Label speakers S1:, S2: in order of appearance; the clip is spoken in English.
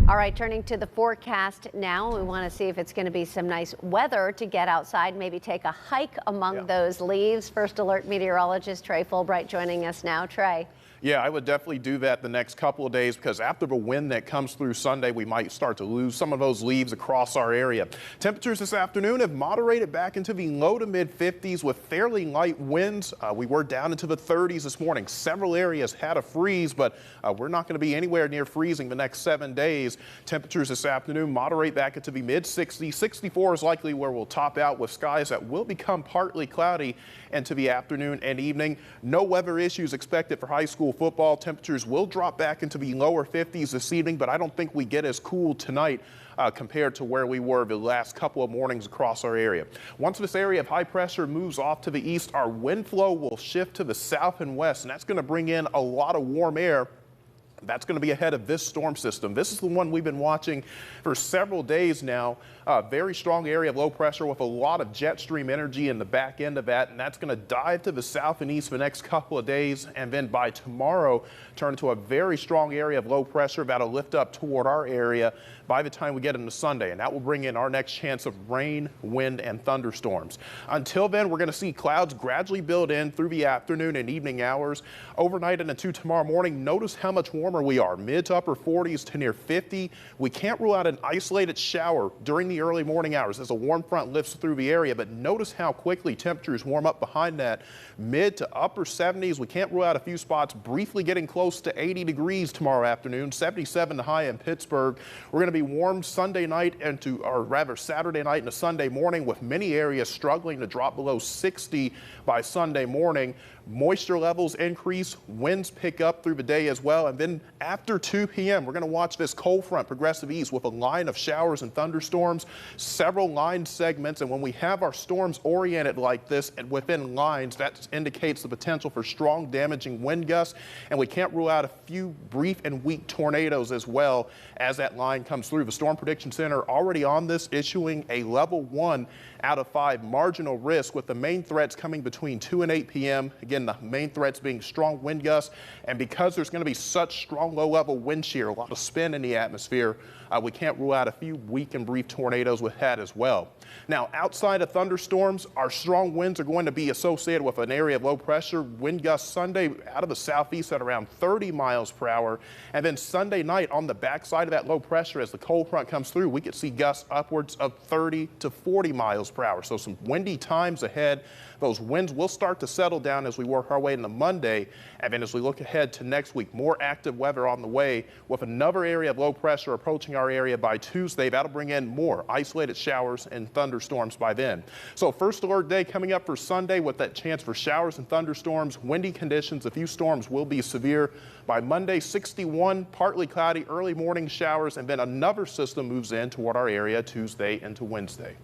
S1: All right, turning to the forecast now. We want to see if it's going to be some nice weather to get outside, maybe take a hike among those leaves. First Alert meteorologist Trey Fulbright joining us now. Trey.
S2: Yeah, I would definitely do that the next couple of days because after the wind that comes through Sunday, we might start to lose some of those leaves across our area. Temperatures this afternoon have moderated back into the low to mid 50s with fairly light winds. We were down into the 30s this morning. Several areas had a freeze, but we're not going to be anywhere near freezing the next 7 days. Temperatures this afternoon moderate back into the mid 60s. 64 is likely where we'll top out with skies that will become partly cloudy into the afternoon and evening. No weather issues expected for high school football. Temperatures will drop back into the lower 50s this evening, but I don't think we get as cool tonight compared to where we were the last couple of mornings across our area. Once this area of high pressure moves off to the east, our wind flow will shift to the south and west, and that's going to bring in a lot of warm air. That's going to be ahead of this storm system. This is the one we've been watching for several days now. Very strong area of low pressure with a lot of jet stream energy in the back end of that, and that's going to dive to the south and east for the next couple of days, and then by tomorrow turn into a very strong area of low pressure that'll lift up toward our area by the time we get into Sunday, and that will bring in our next chance of rain, wind, and thunderstorms. Until then, we're going to see clouds gradually build in through the afternoon and evening hours. Overnight and into tomorrow morning, notice how much warmer we are, mid to upper 40s to near 50. We can't rule out an isolated shower during the early morning hours as a warm front lifts through the area, but notice how quickly temperatures warm up behind that. Mid to upper 70s. We can't rule out a few spots briefly getting close to 80 degrees tomorrow afternoon. 77 the high in Pittsburgh. We're going to be warm Sunday night or rather Saturday night into Sunday morning, with many areas struggling to drop below 60 by Sunday morning. Moisture levels increase, winds pick up through the day as well, and then after 2 p.m. we're going to watch this cold front progressive east with a line of showers and thunderstorms, several line segments, and when we have our storms oriented like this and within lines, that indicates the potential for strong damaging wind gusts, and we can't rule out a few brief and weak tornadoes as well as that line comes through. The Storm Prediction Center already on this, issuing a level 1 out of 5 marginal risk, with the main threats coming between 2 and 8 p.m. Again, the main threats being strong wind gusts, and because there's going to be such strong low-level wind shear, a lot of spin in the atmosphere, we can't rule out a few weak and brief tornadoes with that as well. Now, outside of thunderstorms, our strong winds are going to be associated with an area of low pressure. Wind gusts Sunday out of the southeast at around 30 miles per hour, and then Sunday night on the backside of that low pressure, as the cold front comes through, we could see gusts upwards of 30 to 40 miles per hour. So some windy times ahead. Those winds will start to settle down as we work our way into Monday, and then as we look ahead to next week, more active weather on the way with another area of low pressure approaching our area by Tuesday. That'll bring in more isolated showers and thunderstorms by then. So first alert day coming up for Sunday with that chance for showers and thunderstorms, windy conditions. A few storms will be severe. By Monday, 61, partly cloudy, early morning showers, and then another system moves in toward our area Tuesday into Wednesday.